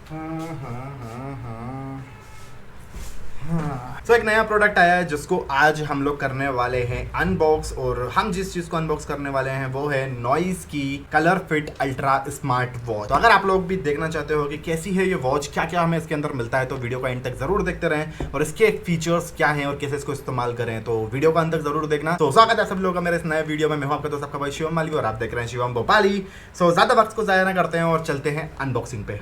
हाँ हाँ हाँ हाँ हाँ। तो एक नया प्रोडक्ट आया है जिसको आज हम लोग करने वाले हैं अनबॉक्स। और हम जिस चीज को अनबॉक्स करने वाले हैं वो है नॉइस की colour fit ultra smart watch. तो अगर आप लोग भी देखना चाहते हो कि कैसी है ये वॉच, क्या क्या हमें इसके अंदर मिलता है, तो वीडियो का एंड तक जरूर देखते रहें और इसके फीचर्स क्या हैं और कैसे इसको इस्तेमाल करें, तो वीडियो का अंत तक जरूर देखना। तो स्वागत है सब लोगों का मेरे इस नए वीडियो में। मैं हूं आपका दोस्त आपका भाई शिवम माली और आप देख रहे हैं शिवम भोपाली। सो ज्यादा वक्त को जाया ना करते हैं और चलते हैं अनबॉक्सिंग पे।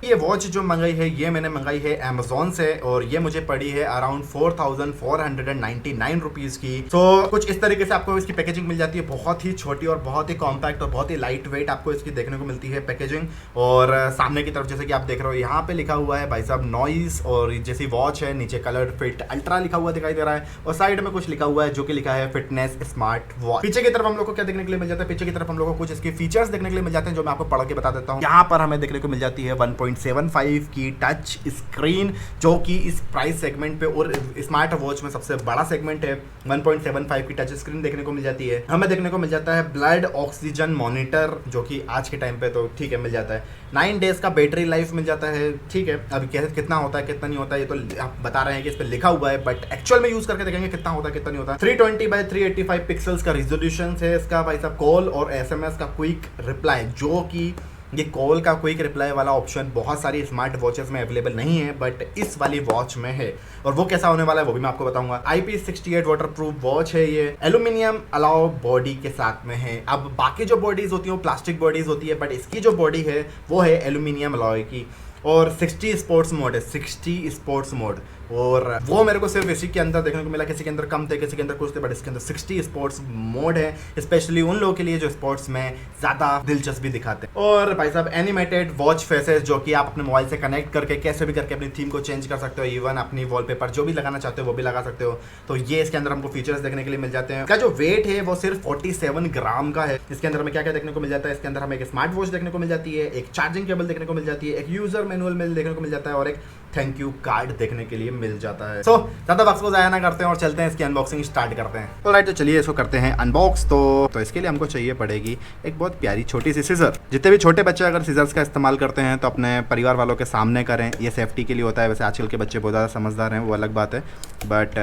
ये वॉच जो मंगाई है ये मैंने मंगाई है अमेजोन से और ये मुझे पड़ी है अराउंड 4499 रुपीज़ की। तो कुछ इस तरीके से आपको इसकी पैकेजिंग मिल जाती है, बहुत ही छोटी और बहुत ही कॉम्पैक्ट और बहुत ही लाइट वेट आपको इसकी देखने को मिलती है पैकेजिंग। और सामने की तरफ जैसे कि आप देख रहे हो यहाँ पे लिखा हुआ है भाई साहब नॉइस, और जैसी वॉच है नीचे कलर फिट अल्ट्रा लिखा हुआ दिखाई दे रहा है और साइड में कुछ लिखा हुआ है जो कि लिखा है फिटनेस स्मार्ट वॉच। पीछे की तरफ हम लोग को क्या देखने के लिए मिल जाता है, पीछे की तरफ हम लोग को कुछ इसके फीचर्स देखने के लिए मिल जाते हैं जो मैं आपको पढ़ के बता देता हूँ। यहाँ पर हमें देखने को मिल जाती है 1.75 की टच स्क्रीन जो कि इस प्राइस सेगमेंट पे और स्मार्ट वॉच में सबसे बड़ा सेगमेंट है। 1.75 की टच स्क्रीन देखने को मिल जाती है। हमें देखने को मिल जाता है ब्लड ऑक्सीजन मॉनिटर जो कि आज के टाइम पे तो ठीक है मिल जाता है। 9 डेज का बैटरी लाइफ मिल जाता है, ठीक है। अभी कैसे कितना होता है कितना नहीं होता है ये तो आप बता रहे हैं कि इस पर लिखा हुआ है, बट एक्चुअल में यूज करके देखेंगे कितना होता है कितना नहीं होता। 320 बाय 385 पिक्सल्स का रिजोल्यूशन है इसका भाई साहब। कॉल और एसएमएस का क्विक रिप्लाई, जो कि ये कॉल का क्विक रिप्लाई वाला ऑप्शन बहुत सारी स्मार्ट वॉचेस में अवेलेबल नहीं है, बट इस वाली वॉच में है। और वो कैसा होने वाला है वो भी मैं आपको बताऊंगा। IP68 वाटरप्रूफ वॉच है ये, एल्यूमिनियम अलाउ बॉडी के साथ में है। अब बाकी जो बॉडीज होती है वो प्लास्टिक बॉडीज होती है, बट इसकी जो बॉडी है वो है एल्यूमिनियम अलॉय की। और 60 स्पोर्ट्स मोड है, 60 स्पोर्ट्स मोड। और वो मेरे को सिर्फ इसी के अंदर देखने को मिला, किसी के अंदर कम थे किसी के अंदर कुछ थे, बट इसके अंदर 60 स्पोर्ट्स मोड है, स्पेशली उन लोगों के लिए जो स्पोर्ट्स में ज़्यादा दिलचस्पी दिखाते हैं। और भाई साहब एनिमेटेड वॉच फेसेस जो कि आप अपने मोबाइल से कनेक्ट करके कैसे भी करके अपनी थीम को चेंज कर सकते हो, इवन अपनी वॉलपेपर जो भी लगाना चाहते हो वो भी लगा सकते हो। तो ये इसके अंदर हमको फीचर्स देखने के लिए मिल जाते हैं। इसका जो वेट है वो सिर्फ 47 ग्राम का है। इसके अंदर हमें क्या क्या देखने को मिल जाता है, इसके अंदर हमें एक स्मार्ट वॉच देखने को मिल जाती है, एक चार्जिंग केबल देखने को मिल जाती है, एक यूजर मैनुअल में देखने को मिल जाता है और एक थैंक यू कार्ड देखने के लिए मिल जाता है। सो ज्यादा वक्त को जाया ना करते हैं और चलते हैं इसकी अनबॉक्सिंग स्टार्ट करते हैं। तो राइट, तो चलिए इसको करते हैं अनबॉक्स। तो इसके लिए हमको चाहिए पड़ेगी एक बहुत प्यारी छोटी सी सीजर। जितने भी छोटे बच्चे अगर सीजर्स का इस्तेमाल करते हैं तो अपने परिवार वालों के सामने करें, ये सेफ्टी के लिए होता है। वैसे आजकल के बच्चे बहुत ज़्यादा समझदार हैं वो अलग बात है, बट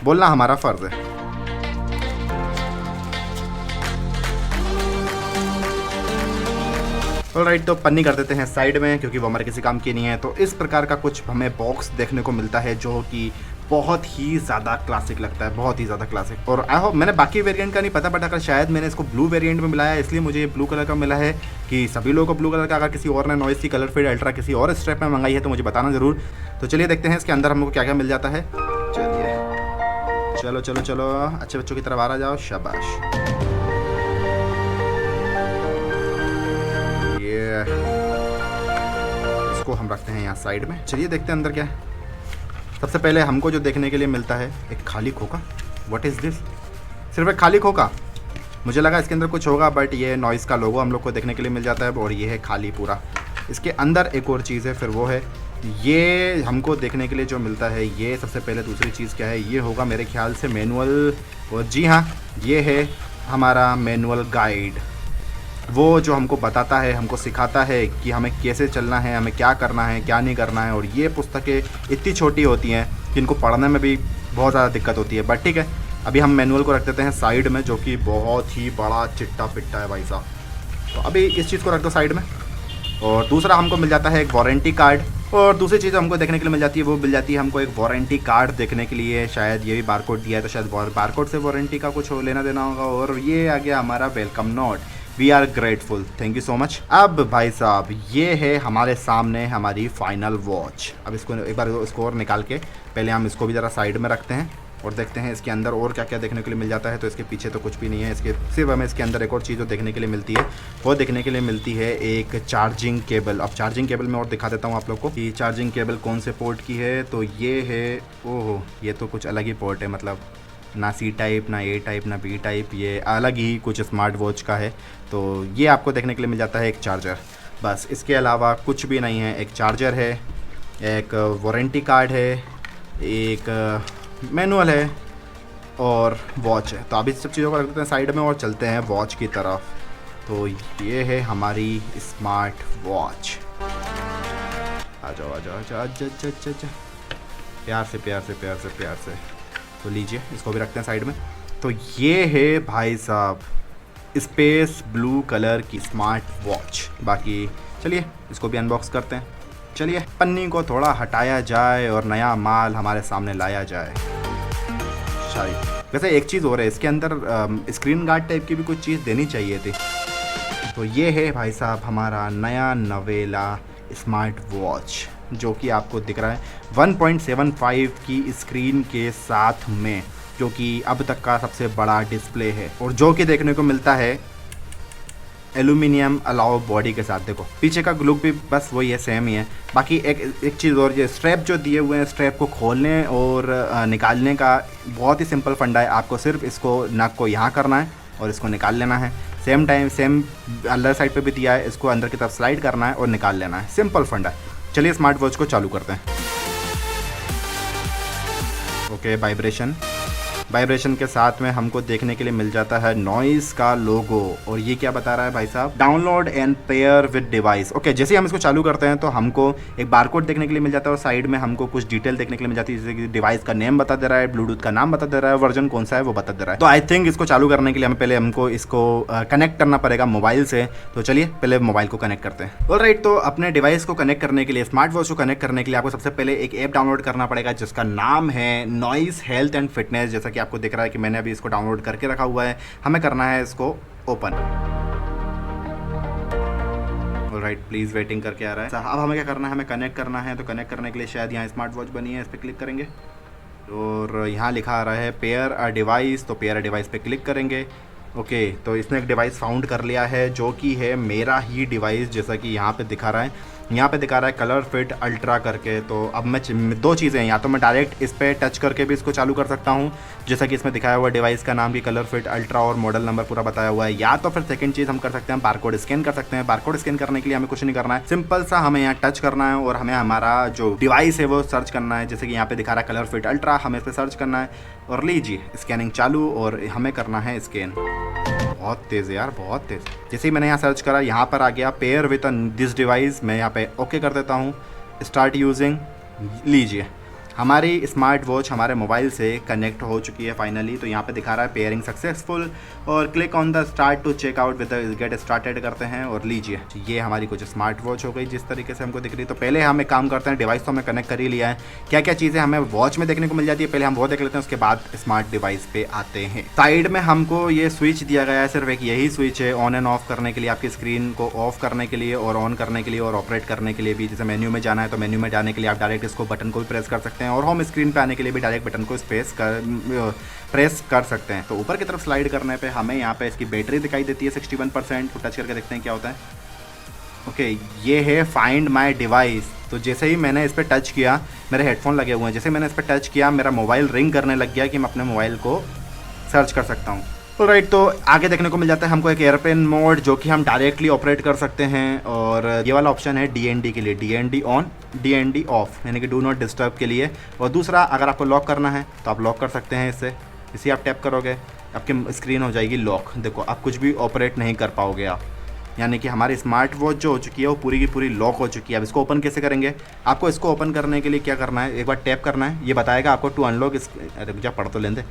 बोलना हमारा फ़र्ज़ है। राइट, तो पन्नी कर देते हैं साइड में क्योंकि वो हमारे किसी काम की नहीं है। तो इस प्रकार का कुछ हमें बॉक्स देखने को मिलता है जो कि बहुत ही ज़्यादा क्लासिक लगता है, बहुत ही ज़्यादा क्लासिक। और आई होप मैंने बाकी वेरिएंट का नहीं पता, बट अगर शायद मैंने इसको ब्लू वेरिएंट में मिलाया इसलिए मुझे ये ब्लू कलर का मिला है कि सभी लोगों को ब्लू कलर का। अगर किसी और ने नॉइस की कलर फिट अल्ट्रा किसी और स्ट्रैप में मंगाई है तो मुझे बताना ज़रूर। तो चलिए देखते हैं इसके अंदर हमको क्या क्या मिल जाता है। चलिए चलो चलो चलो, अच्छे बच्चों की तरफ आ जाओ, शाबाश। इसको हम रखते हैं यहाँ साइड में। चलिए देखते हैं अंदर क्या है। सबसे पहले हमको जो देखने के लिए मिलता है एक खाली खोखा। What is this? सिर्फ एक खाली खोखा। मुझे लगा इसके अंदर कुछ होगा, बट ये नॉइस का लोगो हम लोग को देखने के लिए मिल जाता है और ये है खाली पूरा। इसके अंदर एक और चीज़ है, फिर वो है ये हमको देखने के लिए जो मिलता है ये। सबसे पहले दूसरी चीज़ क्या है, ये होगा मेरे ख्याल से मैनुअल। और जी हाँ, ये है हमारा मैनुअल गाइड, वो जो हमको बताता है, हमको सिखाता है कि हमें कैसे चलना है, हमें क्या करना है क्या नहीं करना है। और ये पुस्तकें इतनी छोटी होती हैं कि इनको पढ़ने में भी बहुत ज़्यादा दिक्कत होती है, बट ठीक है। अभी हम मैनुअल को रख देते हैं साइड में जो कि बहुत ही बड़ा चिट्टा पिट्टा है भाई साहब। तो अभी इस चीज़ को रख दो साइड में। और दूसरा हमको मिल जाता है एक वारंटी कार्ड। और दूसरी चीज़ हमको देखने के लिए मिल जाती है वो मिल जाती है हमको एक वारंटी कार्ड देखने के लिए। शायद ये भी बारकोड दिया है तो शायद बारकोड से वारंटी का कुछ लेना देना होगा। और ये आ गया हमारा welcome note, we are grateful, thank you so much. अब भाई साहब ये है हमारे सामने हमारी फाइनल वॉच। अब इसको एक बार इसको और निकाल के पहले हम इसको भी ज़रा साइड में रखते हैं और देखते हैं इसके अंदर और क्या क्या देखने के लिए मिल जाता है। तो इसके पीछे तो कुछ भी नहीं है, इसके सिर्फ हमें इसके अंदर एक और चीज़ जो देखने के लिए मिलती है वो देखने के लिए मिलती है एक चार्जिंग केबल। अब चार्जिंग केबल में और दिखा देता हूँ आप लोग को कि चार्जिंग केबल कौन से पोर्ट की है। तो ये है, ओहो ये तो कुछ अलग ही पोर्ट है, मतलब ना C टाइप ना A टाइप ना B टाइप, ये अलग ही कुछ स्मार्ट वॉच का है। तो ये आपको देखने के लिए मिल जाता है एक चार्जर, बस इसके अलावा कुछ भी नहीं है। एक चार्जर है, एक वारंटी कार्ड है, एक मैनुअल है और वॉच है। तो अभी सब चीज़ों को रख देते हैं साइड में और चलते हैं वॉच की तरफ। तो ये है हमारी स्मार्ट वॉच। आ जाओ आ जाओ आ जाओ अच्छा। प्यार से प्यार से प्यार से प्यार से। तो लीजिए इसको भी रखते हैं साइड में। तो ये है भाई साहब स्पेस ब्लू कलर की स्मार्ट वॉच। बाकी चलिए इसको भी अनबॉक्स करते हैं। चलिए पन्नी को थोड़ा हटाया जाए और नया माल हमारे सामने लाया जाए। शायद वैसे एक चीज़ और है, इसके अंदर स्क्रीन गार्ड टाइप की भी कुछ चीज़ देनी चाहिए थी। तो ये है भाई साहब हमारा नया नवेला स्मार्ट वॉच, जो कि आपको दिख रहा है 1.75 की स्क्रीन के साथ में, जो कि अब तक का सबसे बड़ा डिस्प्ले है और जो कि देखने को मिलता है एल्यूमिनियम अलाउ बॉडी के साथ। देखो पीछे का लुक भी बस वही है, सेम ही है। बाकी एक चीज़ और, ये स्ट्रैप जो दिए हुए हैं, स्ट्रैप को खोलने और निकालने का बहुत ही सिंपल फंडा है। आपको सिर्फ इसको नक को यहाँ करना है और इसको निकाल लेना है। सेम अंदर साइड पे भी दिया है, इसको अंदर की तरफ स्लाइड करना है और निकाल लेना है। सिंपल फंडा है। चलिए स्मार्ट वॉच को चालू करते हैं। ओके, वाइब्रेशन के साथ में हमको देखने के लिए मिल जाता है नॉइस का लोगो। और ये क्या बता रहा है भाई साहब, download and pair with device. Okay, जैसे ही हम इसको चालू करते हैं तो हमको एक बारकोड देखने के लिए मिल जाता है और साइड में हमको कुछ डिटेल देखने के लिए मिल जाती है, जैसे कि डिवाइस का नेम बता दे रहा है, ब्लूटूथ का नाम बता दे रहा है, वर्जन कौन सा है वो बता दे रहा है। तो आई थिंक इसको चालू करने के लिए हमें पहले हमको इसको कनेक्ट करना पड़ेगा मोबाइल से। तो चलिए पहले मोबाइल को कनेक्ट करते हैं। ऑलराइट, तो अपने डिवाइस को कनेक्ट करने के लिए, स्मार्ट वॉच को कनेक्ट करने के लिए आपको सबसे पहले एक ऐप डाउनलोड करना पड़ेगा जिसका नाम है नॉइस हेल्थ एंड फिटनेस। जैसा कि आपको दिख रहा है कि मैंने अभी इसको डाउनलोड करके रखा हुआ है। हमें करना है इसको ओपन। ऑलराइट, प्लीज वेटिंग करके आ रहा है। अब हमें क्या करना है, हमें कनेक्ट करना है। तो कनेक्ट करने के लिए शायद यहाँ स्मार्ट वॉच बनी है, इस पर क्लिक करेंगे और यहाँ लिखा आ रहा है पेयर अ डिवाइस। तो पेयर अ डिवाइस पे क्लिक करेंगे। ओके, तो इसने एक डिवाइस फाउंड कर लिया है जो कि है मेरा ही डिवाइस, जैसा कि यहाँ पे दिखा रहा है। यहाँ पे दिखा रहा है कलर फिट अल्ट्रा करके। तो अब मैं दो चीज़ें हैं, या तो मैं डायरेक्ट इस पर टच करके भी इसको चालू कर सकता हूँ, जैसा कि इसमें दिखाया हुआ डिवाइस का नाम भी कलर फिट अल्ट्रा और मॉडल नंबर पूरा बताया हुआ है। या तो फिर सेकंड चीज़ हम कर सकते हैं, बारकोड स्कैन कर सकते हैं। बारकोड स्कैन करने के लिए हमें कुछ नहीं करना है, सिंपल सा हमें यहाँ टच करना है और हमें हमारा जो डिवाइस है वो सर्च करना है। जैसे कि यहाँ पे दिखा रहा है कलर फिट अल्ट्रा, हमें इस पर सर्च करना है और लीजिए स्कैनिंग चालू और हमें करना है स्कैन। बहुत तेज़ है यार, बहुत तेज़। जैसे ही मैंने यहाँ सर्च करा, यहाँ पर आ गया पेयर विद दिस डिवाइस। मैं यहाँ पे ओके कर देता हूँ, स्टार्ट यूजिंग। लीजिए हमारी स्मार्ट वॉच हमारे मोबाइल से कनेक्ट हो चुकी है फाइनली। तो यहाँ पे दिखा रहा है पेयरिंग सक्सेसफुल और click on the start to check out with get started करते हैं। और लीजिए ये हमारी कुछ स्मार्ट वॉच हो गई जिस तरीके से हमको दिख रही है। तो पहले हम एक काम करते हैं, डिवाइस तो हमें कनेक्ट कर ही लिया है, क्या क्या चीज़ें हमें वॉच में देखने को मिल जाती है पहले हम वो देख लेते हैं, उसके बाद स्मार्ट डिवाइस पे आते हैं। साइड में हमको ये स्विच दिया गया है, सिर्फ एक यही स्विच है ऑन एंड ऑफ करने के लिए, आपकी स्क्रीन को ऑफ करने के लिए और ऑन करने के लिए और ऑपरेट करने के लिए भी। जैसे मेन्यू में जाना है तो मेन्यू में जाने के लिए आप डायरेक्ट इसको बटन को भी प्रेस कर सकते हैं और होम स्क्रीन पे आने के लिए भी डायरेक्ट बटन को प्रेस कर सकते हैं। तो ऊपर की तरफ स्लाइड करने पे हमें यहाँ पे इसकी बैटरी दिखाई देती है 61%। तो टच करके देखते हैं क्या होता है। ओके, ये है फाइंड माय डिवाइस। तो जैसे ही मैंने इस पर टच किया, मेरे हेडफोन लगे हुए हैं, जैसे मैंने इस पर टच किया मेरा मोबाइल रिंग करने लग गया कि मैं अपने मोबाइल को सर्च कर सकता हूँ। राइट, तो आगे देखने को मिल जाता है हमको एक एयरप्लेन मोड, जो कि हम डायरेक्टली ऑपरेट कर सकते हैं। और ये वाला ऑप्शन है DND के लिए, DND ऑन DND ऑफ, यानी कि डू नॉट डिस्टर्ब के लिए। और दूसरा, अगर आपको लॉक करना है तो आप लॉक कर सकते हैं इससे। इसी आप टैप करोगे आपकी स्क्रीन हो जाएगी लॉक। देखो आप कुछ भी ऑपरेट नहीं कर पाओगे आप, यानी कि हमारी स्मार्ट वॉच जो हो चुकी है वो पूरी की पूरी लॉक हो चुकी है। अब इसको ओपन कैसे करेंगे, आपको इसको ओपन करने के लिए क्या करना है, एक बार टैप करना है। ये बताएगा आपको टू अनलॉक, अरे जा पढ़ तो लेंदे,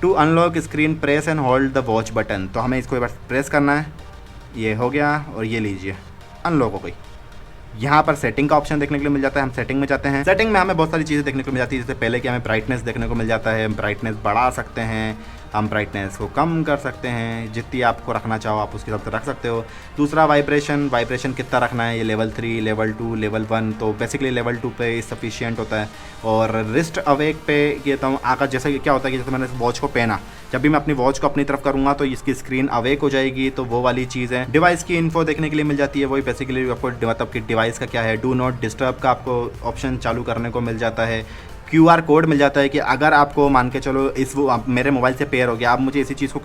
to unlock screen press and hold the watch button. तो हमें इसको एक बार प्रेस करना है, ये हो गया और ये लीजिए अनलॉक हो गई। यहाँ पर सेटिंग का ऑप्शन देखने के लिए मिल जाता है, हम सेटिंग में जाते हैं। सेटिंग में हमें बहुत सारी चीज़ें देखने को मिल जाती है, जैसे पहले कि हमें ब्राइटनेस देखने को मिल जाता है, ब्राइटनेस बढ़ा सकते हैं, हम ब्राइटनेस को कम कर सकते हैं, जितनी आपको रखना चाहो आप उसके हिसाब से रख सकते हो। दूसरा वाइब्रेशन कितना रखना है, ये लेवल 3, लेवल 2, लेवल 1। तो बेसिकली लेवल 2 पे सफिशिएंट होता है। और रिस्ट अवेक पे ये तो आकर, जैसे क्या होता है कि जैसे मैंने वॉच को पहना, जब भी मैं अपनी वॉच को अपनी तरफ करूँगा तो इसकी स्क्रीन अवेक हो जाएगी, तो वो वाली चीज़ है। डिवाइस की इन्फो देखने के लिए मिल जाती है, वही बेसिकली आपको मतलब कि डिवाइस का क्या है, डू नॉट डिस्टर्ब का आपको ऑप्शन चालू करने को मिल जाता है। QR कोड मिल जाता है कि अगर आपको मान के चलो मेरे मोबाइल से पेयर हो गया, आप मुझे इसी चीज़ को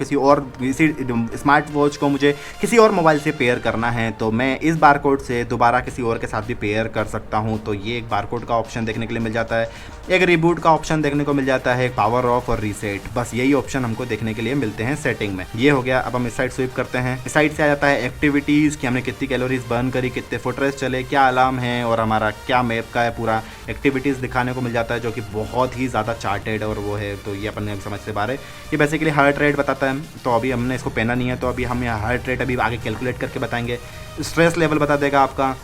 इसी स्मार्ट वॉच को मुझे किसी और मोबाइल से पेयर करना है तो मैं इस बार कोड से दोबारा किसी और के साथ भी पेयर कर सकता हूँ। तो ये एक बार कोड का ऑप्शन देखने के लिए मिल जाता है, एक रिबूट का ऑप्शन देखने को मिल जाता है, एक पावर ऑफ और रीसेट, बस यही ऑप्शन हमको देखने के लिए मिलते हैं सेटिंग में। ये हो गया। अब हम इस साइड स्विप करते हैं। इस साइड से आ जाता है एक्टिविटीज़ कि हमने कितनी कैलोरीज बर्न करी, कितने फुट रेस्ट चले, क्या अलार्म है और हमारा क्या मैप का है, पूरा एक्टिविटीज़ दिखाने को मिल जाता है जो कि बहुत ही ज़्यादा चार्टेड और वो है। तो ये अपन ने समझ से बाहर है। ये बेसिकली हार्ट रेट बताता है, तो अभी हमने इसको पहना नहीं है तो अभी हम यहाँ हार्ट रेट अभी आगे कैलकुलेट करके बताएंगे। स्ट्रेस लेवल बता देगा आपका।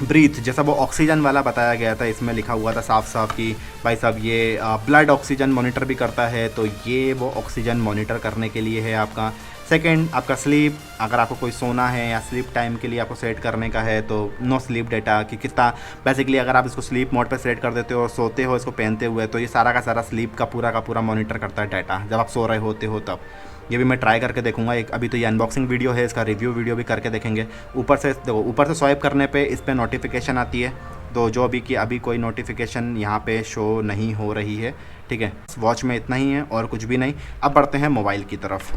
ब्रीथ जैसा वो ऑक्सीजन वाला बताया गया था, इसमें लिखा हुआ था साफ साफ कि भाई साहब ये ब्लड ऑक्सीजन मॉनिटर भी करता है, तो ये वो ऑक्सीजन मॉनिटर करने के लिए है आपका। सेकंड आपका स्लीप, अगर आपको कोई सोना है या स्लीप टाइम के लिए आपको सेट करने का है तो नो स्लीप डेटा कि कितना, बेसिकली अगर आप इसको स्लीप मोड पे सेट कर देते हो और सोते हो इसको पहनते हुए तो ये सारा का सारा स्लीप का पूरा मॉनिटर करता है डाटा जब आप सो रहे होते हो तब। ये भी मैं ट्राई करके देखूंगा। एक अभी तो ये अनबॉक्सिंग वीडियो है, इसका रिव्यू वीडियो भी करके देखेंगे। ऊपर से देखो, ऊपर से स्वाइप करने पे इस पर नोटिफिकेशन आती है, तो जो अभी कोई नोटिफिकेशन यहाँ पे शो नहीं हो रही है, ठीक है। वॉच में इतना ही है और कुछ भी नहीं। अब बढ़ते हैं मोबाइल की तरफ।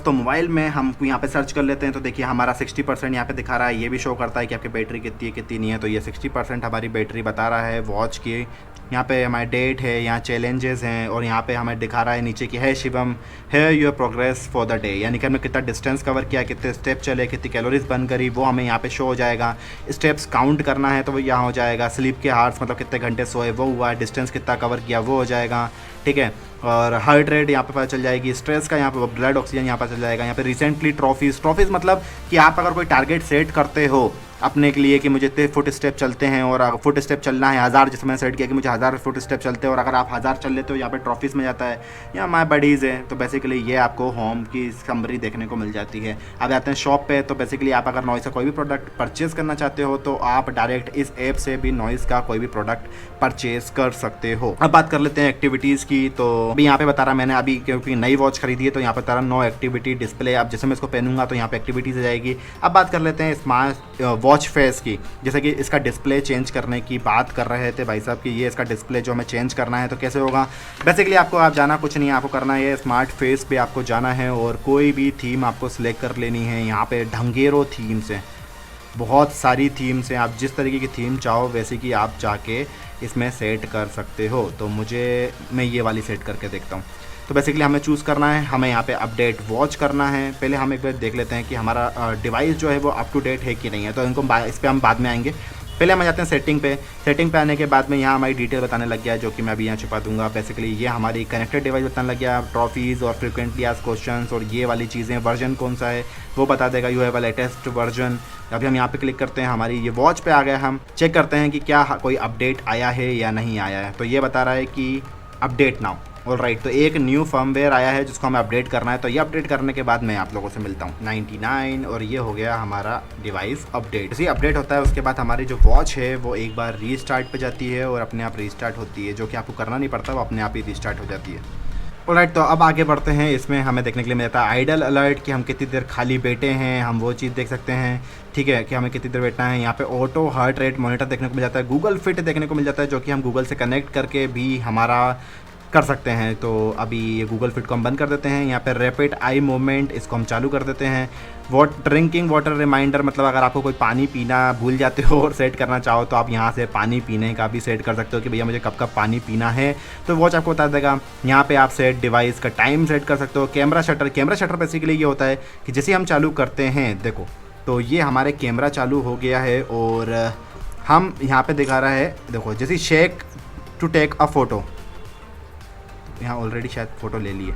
तो मोबाइल में हम यहाँ पे सर्च कर लेते हैं तो देखिए हमारा 60% यहाँ पे दिखा रहा है। ये भी शो करता है कि आपकी बैटरी कितनी है कितनी नहीं है, तो ये 60% हमारी बैटरी बता रहा है वॉच की। यहाँ पे हमारे डेट है, यहाँ चैलेंजेस हैं और यहाँ पे हमें दिखा रहा है नीचे कि है शिवम है your progress for the day, यानी कि हमने कितना डिस्टेंस कवर किया, कितने स्टेप चले, कितनी कैलोरीज बर्न करी, वो हमें यहाँ पे शो हो जाएगा। स्टेप्स काउंट करना है तो वो यहाँ हो जाएगा। स्लीप के हार्स मतलब कितने घंटे सोए वो हुआ, डिस्टेंस कितना कवर किया वो हो जाएगा, ठीक है। और हार्ट रेट यहाँ पे पता चल जाएगी। स्ट्रेस का यहाँ पे ब्लड ऑक्सीजन यहाँ पर चल जाएगा। यहाँ पे रिसेंटली ट्रॉफीज़ मतलब कि आप अगर कोई टारगेट सेट करते हो अपने के लिए कि मुझे इतने फुट स्टेप चलते हैं और फुट स्टेप चलना है 1000, जैसे मैंने सेट किया कि मुझे 1000 फुट स्टेप चलते हैं और अगर आप 1000 चल लेते हो यहाँ पे ट्रॉफीज़ में जाता है या माई बडीज़ है। तो बेसिकली ये आपको होम की समरी देखने को मिल जाती है। अब आते हैं शॉप पे, तो बेसिकली आप अगर नॉइस का कोई भी प्रोडक्ट परचेज़ करना चाहते हो तो आप डायरेक्ट इस ऐप से भी नॉइस का कोई भी प्रोडक्ट परचेज़ कर सकते हो। अब बात कर लेते हैं एक्टिविटीज़ की। तो अभी यहाँ पे बता रहा मैंने अभी क्योंकि नई वॉच खरीदी है तो यहाँ पर बता रहा नो एक्टिविटी डिस्प्ले। अब जैसे मैं इसको पहनूंगा तो यहाँ पे एक्टिविटीज़ आ जाएगी। अब बात कर लेते हैं स्मार्ट वॉच फेस की। जैसे कि इसका डिस्प्ले चेंज करने की बात कर रहे थे भाई साहब कि ये इसका डिस्प्ले जो हमें चेंज करना है तो कैसे होगा। बेसिकली आपको आप जाना कुछ नहीं है, आपको करना है स्मार्ट फेस पे आपको जाना है और कोई भी थीम आपको सिलेक्ट कर लेनी है। यहाँ पे ढंगेरो थीम्स हैं, बहुत सारी थीम्स हैं, आप जिस तरीके की थीम चाहो वैसे कि आप जाके इसमें सेट कर सकते हो। तो मैं ये वाली सेट करके देखता हूँ। तो बेसिकली हमें चूज़ करना है, हमें यहाँ पे अपडेट वॉच करना है। पहले हम एक बार देख लेते हैं कि हमारा डिवाइस जो है वो अप टू डेट है कि नहीं है, तो इनको इस पर हम बाद में आएंगे। पहले हम जाते हैं सेटिंग पे आने के बाद में यहाँ हमारी डिटेल बताने लग गया है जो कि मैं अभी यहाँ छुपा दूंगा। बेसिकली ये हमारी कनेक्टेड डिवाइस बताने लग गया, ट्रॉफीज़ और फ्रिक्वेंटली आस्क्ड क्वेश्चंस और ये वाली चीज़ें, वर्जन कौन सा है वो बता देगा, you have a latest version. अभी हम यहाँ पे क्लिक करते हैं, हमारी ये वॉच पे आ गया। हम चेक करते हैं कि क्या कोई अपडेट आया है या नहीं आया है, तो ये बता रहा है कि अपडेट नाउ। ऑलराइट, तो एक न्यू फर्मवेयर आया है जिसको हमें अपडेट करना है, तो ये अपडेट करने के बाद मैं आप लोगों से मिलता हूँ 99। और ये हो गया हमारा डिवाइस अपडेट। इसी अपडेट होता है उसके बाद हमारी जो वॉच है वो एक बार रीस्टार्ट पे जाती है और अपने आप रीस्टार्ट होती है, जो कि आपको करना नहीं पड़ता, वो अपने आप ही रीस्टार्ट हो जाती है। ऑलराइट, तो अब आगे बढ़ते हैं। इसमें हमें देखने के लिए मिलता है आइडल अलर्ट कि हम कितनी देर खाली बैठे हैं, हम वो चीज़ देख सकते हैं, ठीक है, कि हमें कितनी देर बैठना है। यहाँ पे ऑटो हार्ट रेट मॉनिटर देखने को मिल जाता है, गूगल फिट देखने को मिल जाता है जो कि हम गूगल से कनेक्ट करके भी हमारा कर सकते हैं। तो अभी ये गूगल फिट को हम बंद कर देते हैं। यहाँ पे रैपिड आई मूवमेंट, इसको हम चालू कर देते हैं। ड्रिंकिंग वाटर रिमाइंडर, मतलब अगर आपको कोई पानी पीना भूल जाते हो और सेट करना चाहो तो आप यहाँ से पानी पीने का भी सेट कर सकते हो कि भैया मुझे कब कब पानी पीना है, तो वॉच आपको बता देगा। यहाँ पे आप सेट डिवाइस का टाइम सेट कर सकते हो। कैमरा शटर बेसिकली ये होता है कि जैसे हम चालू करते हैं, देखो तो ये हमारे कैमरा चालू हो गया है और हम यहाँ पे दिखा रहा है, देखो जैसे shake to take a photo, यहाँ ऑलरेडी शायद फ़ोटो ले लिए,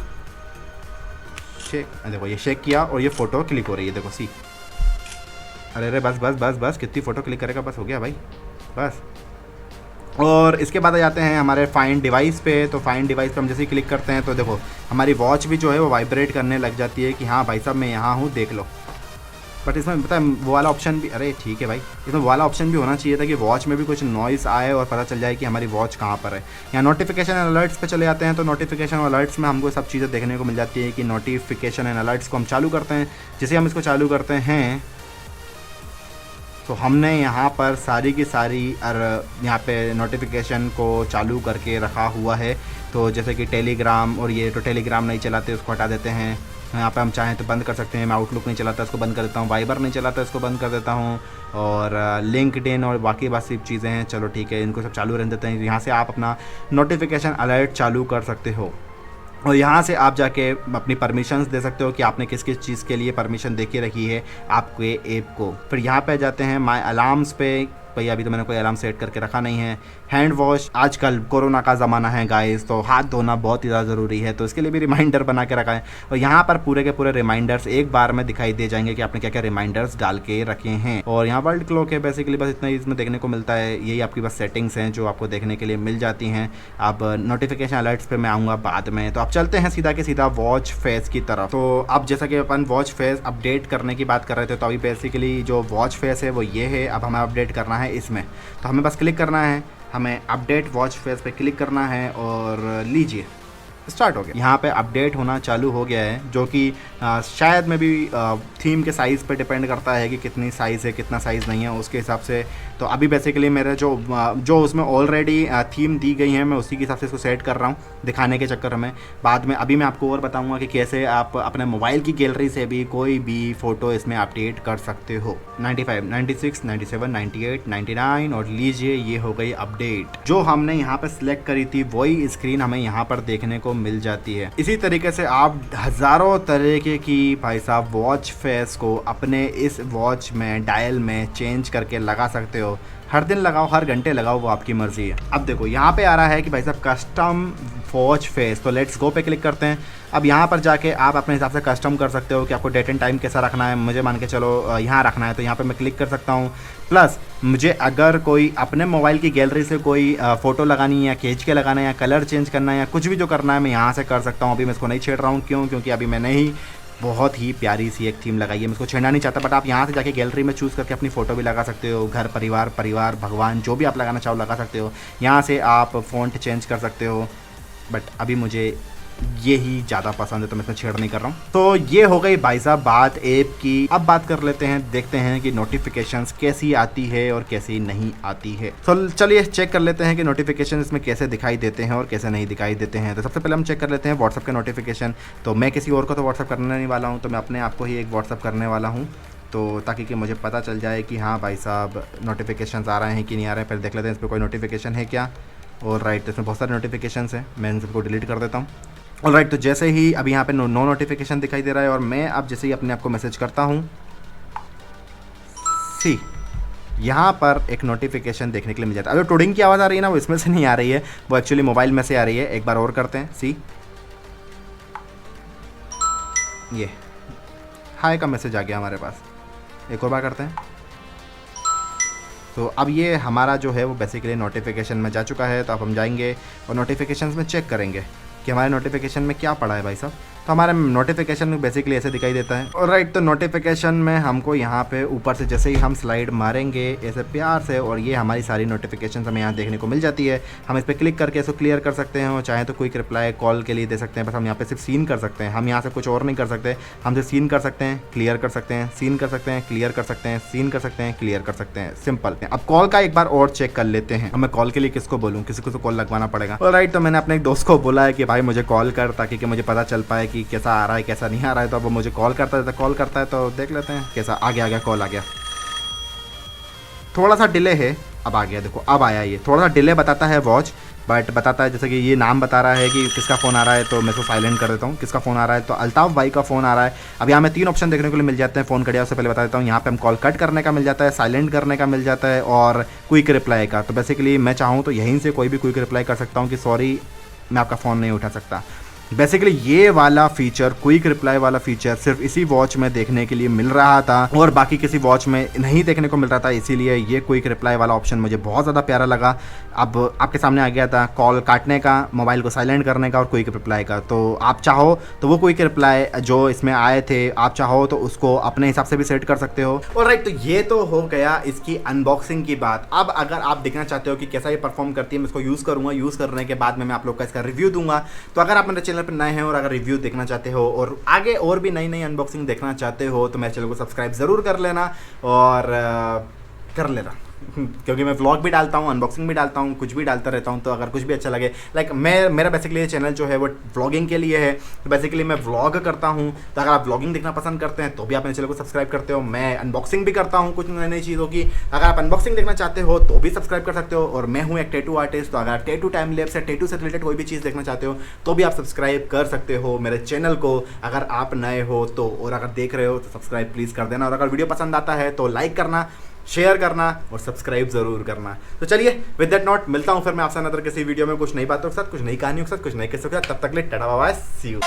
शेक, देखो ये शेक किया और ये फ़ोटो क्लिक हो रही है, देखो सी। अरे बस कितनी फ़ोटो क्लिक करेगा, बस हो गया भाई, बस। और इसके बाद आ जाते हैं हमारे फाइंड डिवाइस पे। तो फाइंड डिवाइस पे हम जैसे ही क्लिक करते हैं तो देखो हमारी वॉच भी जो है वो वाइब्रेट करने लग जाती है कि हाँ भाई साहब मैं यहाँ हूँ, देख लो। बट इसमें पता है वो वाला ऑप्शन भी, अरे ठीक है भाई, इसमें वो वाला ऑप्शन भी होना चाहिए था कि वॉच में भी कुछ नॉइस आए और पता चल जाए कि हमारी वॉच कहाँ पर है। यहाँ नोटिफिकेशन एंड अलर्ट्स पे चले जाते हैं, तो नोटिफिकेशन और अलर्ट्स में हमको सब चीज़ें देखने को मिल जाती है कि नोटिफिकेशन एंड अलर्ट्स को हम चालू करते हैं। जैसे हम इसको चालू करते हैं तो हमने यहाँ पर सारी की सारी यहाँ पे नोटिफिकेशन को चालू करके रखा हुआ है। तो जैसे कि टेलीग्राम, और ये तो टेलीग्राम नहीं चलाते उसको हटा देते हैं। यहाँ पे हम चाहें तो बंद कर सकते हैं। मैं आउटलुक नहीं चलाता इसको बंद कर देता हूँ, वाइबर नहीं चलाता इसको बंद कर देता हूँ, और लिंक्डइन और बाकी बात सिर्फ चीज़ें हैं। चलो ठीक है, इनको सब चालू रहने देते हैं। यहाँ से आप अपना नोटिफिकेशन अलर्ट चालू कर सकते हो, और यहाँ से आप जाके अपनी परमिशंस दे सकते हो कि आपने किस किस चीज़ के लिए परमिशन दे के रखी है आपके ऐप को। फिर यहाँ पे जाते हैं माय अलार्म्स पे। भाई अभी तो मैंने कोई अलार्म सेट करके रखा नहीं है। हैंड वॉश, आजकल कोरोना का ज़माना है गाइस, तो हाथ धोना बहुत ही ज़्यादा ज़रूरी है, तो इसके लिए भी रिमाइंडर बना के रखा है। और यहाँ पर पूरे के पूरे रिमाइंडर्स एक बार में दिखाई दे जाएंगे कि आपने क्या क्या रिमाइंडर्स डाल के रखे हैं। और यहाँ वर्ल्ड क्लॉक है, बेसिकली बस इतना ही इसमें देखने को मिलता है। यही आपकी बस सेटिंग्स हैं जो आपको देखने के लिए मिल जाती हैं। अब नोटिफिकेशन अलर्ट्स पर मैं आऊँगा बाद में। तो आप चलते हैं सीधा के सीधा वॉच फेस की तरफ। तो अब जैसा कि अपन वॉच फेस अपडेट करने की बात कर रहे थे, तो अभी बेसिकली जो वॉच फेस है वो ये है। अब हमें अपडेट करना है इसमें, तो हमें बस क्लिक करना है, हमें अपडेट वॉच फेस पे क्लिक करना है, और लीजिए स्टार्ट हो गया। यहाँ पे अपडेट होना चालू हो गया है, जो कि शायद में भी थीम के साइज़ पे डिपेंड करता है कि कितनी साइज़ है कितना साइज़ नहीं है, उसके हिसाब से। तो अभी बेसिकली मेरे जो उसमें ऑलरेडी थीम दी गई है, मैं उसी के हिसाब से इसको सेट कर रहा हूँ दिखाने के चक्कर में। बाद में अभी मैं आपको और बताऊँगा कि कैसे आप अपने मोबाइल की गैलरी से भी कोई भी फ़ोटो इसमें अपडेट कर सकते हो। 95, 96, 97, 98, 99, और लीजिए ये हो गई अपडेट। जो हमने यहाँ पर सिलेक्ट करी थी वही स्क्रीन हमें यहाँ पर देखने को मिल जाती है। इसी तरीके से आप हज़ारों तरीके की भाई साहब वॉच फेस को अपने इस वॉच में डायल में चेंज करके लगा सकते हो। हर दिन लगाओ, हर घंटे लगाओ, वो आपकी मर्ज़ी है। अब देखो यहाँ पे आ रहा है कि भाई साहब कस्टम वॉच फेस, तो लेट्स गो पे क्लिक करते हैं। अब यहाँ पर जाके आप अपने हिसाब से कस्टम कर सकते हो कि आपको डेट एंड टाइम कैसा रखना है। मुझे मान के चलो यहाँ रखना है, तो यहाँ पे मैं क्लिक कर सकता हूँ। प्लस मुझे अगर कोई अपने मोबाइल की गैलरी से कोई फ़ोटो लगानी है, या खींच के लगाना है, या कलर चेंज करना है, या कुछ भी जो करना है मैं यहाँ से कर सकता हूँ। अभी मैं इसको नहीं छेड़ रहा हूँ, क्योंकि अभी मैंने ही बहुत ही प्यारी सी एक थीम लगाई है, मैं इसको छेड़ना नहीं चाहता। बट आप यहाँ से जाके गैलरी में चूज़ करके अपनी फ़ोटो भी लगा सकते हो। घर परिवार भगवान जो भी आप लगाना चाहो लगा सकते हो। यहाँ से आप फ़ॉन्ट चेंज कर सकते हो, बट अभी मुझे ये ही ज़्यादा पसंद है तो मैं इसमें छेड़ नहीं कर रहा हूँ। तो ये हो गई भाई साहब बात ऐप की। अब बात कर लेते हैं, देखते हैं कि नोटिफिकेशंस कैसी आती है और कैसी नहीं आती है। तो चलिए चेक कर लेते हैं कि नोटिफिकेशन इसमें कैसे दिखाई देते हैं और कैसे नहीं दिखाई देते हैं। तो सबसे पहले हम चेक कर लेते हैं व्हाट्सअप के नोटिफिकेशन। तो मैं किसी और को तो व्हाट्सअप करने नहीं वाला हूँ, तो मैं अपने आप को ही एक व्हाट्सअप करने वाला हूँ, तो ताकि कि मुझे पता चल जाए कि हाँ भाई साहब नोटिफिकेशंस आ रहे हैं कि नहीं आ रहे हैं। पहले देख लेते हैं इस पर कोई नोटिफिकेशन है क्या। और राइट, इसमें बहुत सारे नोटिफिकेशंस हैं, मैं इन सबको डिलीट कर देता हूँ। ऑल राइट, तो जैसे ही अभी यहाँ पे नो नोटिफिकेशन दिखाई दे रहा है, और मैं अब जैसे ही अपने आप को मैसेज करता हूँ, सी यहाँ पर एक नोटिफिकेशन देखने के लिए मिल जाता है। अभी टोडिंग की आवाज़ आ रही है ना, वो इसमें से नहीं आ रही है, वो एक्चुअली मोबाइल में से आ रही है। एक बार और करते हैं, सी ये हाय का मैसेज आ गया हमारे पास। एक और बार करते हैं, तो अब ये हमारा जो है वो बेसिकली नोटिफिकेशन में जा चुका है। तो अब हम जाएंगे और नोटिफिकेशंस में चेक करेंगे कि हमारे नोटिफिकेशन में क्या पड़ा है भाई साहब। तो हमारे नोटिफिकेशन में बेसिकली ऐसे दिखाई देता है। और राइट, तो नोटिफिकेशन में हमको यहाँ पे ऊपर से जैसे ही हम स्लाइड मारेंगे ऐसे प्यार से, और ये हमारी सारी नोटिफिकेशन हमें यहाँ देखने को मिल जाती है। हम इस पर क्लिक करके इसको क्लियर कर सकते हैं, और चाहे तो क्विक रिप्लाई कॉल के लिए दे सकते हैं। बस हम यहाँ पे सिर्फ सीन कर सकते हैं, हम यहाँ से कुछ और नहीं कर सकते। हम सिर्फ सीन कर सकते हैं, क्लियर कर सकते हैं, सीन कर सकते हैं, क्लियर कर सकते हैं, सीन कर सकते हैं, क्लियर कर सकते हैं, सिंपल। अब कॉल का एक बार और चेक कर लेते हैं। अब मैं कॉल के लिए किसको बोलूँ, किसी को तो कॉल लगवाना पड़ेगा। और राइट, तो मैंने अपने एक दोस्त को बोला है कि भाई मुझे कॉल कर, ताकि कि मुझे पता चल पाए कि कैसा आ रहा है कैसा नहीं आ रहा है। तो अब वो मुझे कॉल करता है, कॉल करता है, तो देख लेते हैं कैसा आ गया। कॉल आ गया, थोड़ा सा डिले है, अब आ गया। देखो अब आया, ये थोड़ा सा डिले बताता है वॉच, बट बताता है जैसे कि ये नाम बता रहा है कि किसका फ़ोन आ रहा है, तो मैं इसको साइलेंट कर देता हूँ। किसका फ़ोन आ रहा है, तो अल्ताफ़ भाई का फ़ोन आ रहा है। अब यहाँ में 3 ऑप्शन देखने को मिल जाते हैं फ़ोन कटिया उससे पहले बता देता हूँ। यहाँ पे हम कॉल कट करने का मिल जाता है, साइलेंट करने का मिल जाता है, और क्विक रिप्लाई का। तो बेसिकली मैं चाहूँ तो यहीं से कोई भी क्विक रिप्लाई कर सकता हूँ कि सॉरी मैं आपका फ़ोन नहीं उठा सकता। बेसिकली ये वाला फीचर, क्विक रिप्लाई वाला फीचर, सिर्फ इसी वॉच में देखने के लिए मिल रहा था और बाकी किसी वॉच में नहीं देखने को मिल रहा था। इसीलिए ये क्विक रिप्लाई वाला ऑप्शन मुझे बहुत ज़्यादा प्यारा लगा। अब आपके सामने आ गया था कॉल काटने का, मोबाइल को साइलेंट करने का और क्विक रिप्लाई का। तो आप चाहो तो वो क्विक रिप्लाई जो इसमें आए थे, आप चाहो तो उसको अपने हिसाब से भी सेट कर सकते हो। और राइट, तो ये तो हो गया इसकी अनबॉक्सिंग की बात। अब अगर आप देखना चाहते हो कि कैसा ये परफॉर्म करती है, मैं इसको यूज़ करूँगा। यूज़ करने के बाद में मैं आप लोग का इसका रिव्यू दूंगा। तो अगर आप मेरे चैनल पर नए हैं और अगर रिव्यू देखना चाहते हो और आगे और भी नई नई अनबॉक्सिंग देखना चाहते हो, तो मेरे चैनल को सब्सक्राइब ज़रूर कर लेना। और कर लेना क्योंकि मैं व्लॉग भी डालता हूँ, अनबॉक्सिंग भी डालता हूँ, कुछ भी डालता रहता हूँ। तो अगर कुछ भी अच्छा लगे, लाइक मेरा बेसिकली ये चैनल जो है वो व्लॉगिंग के लिए है। तो बेसिकली मैं व्लॉग करता हूँ, तो अगर आप व्लॉगिंग देखना पसंद करते हैं तो भी आप मेरे चैनल को सब्सक्राइब करते हो। मैं अनबॉक्सिंग भी करता हूँ कुछ नई नई चीज़ों की, अगर आप अनबॉक्सिंग देखना चाहते हो तो भी सब्सक्राइब कर सकते हो। और मैं हूँ एक टैटू आर्टिस्ट, तो अगर आप टैटू टाइम लैप्स या टैटू से रिलेटेड कोई भी चीज़ देखना चाहते हो तो भी आप सब्सक्राइब कर सकते हो मेरे चैनल को, अगर आप नए हो तो। और अगर देख रहे हो तो सब्सक्राइब प्लीज़ कर देना, और अगर वीडियो पसंद आता है तो लाइक करना, शेयर करना और सब्सक्राइब जरूर करना। तो चलिए विद दैट नोट मिलता हूं फिर मैं आपसे अनदर किसी वीडियो में कुछ नई बातों के साथ, कुछ नई कहानियों के साथ, कुछ नए किस्सों के साथ। तब तक के लिए tata bye bye, see you.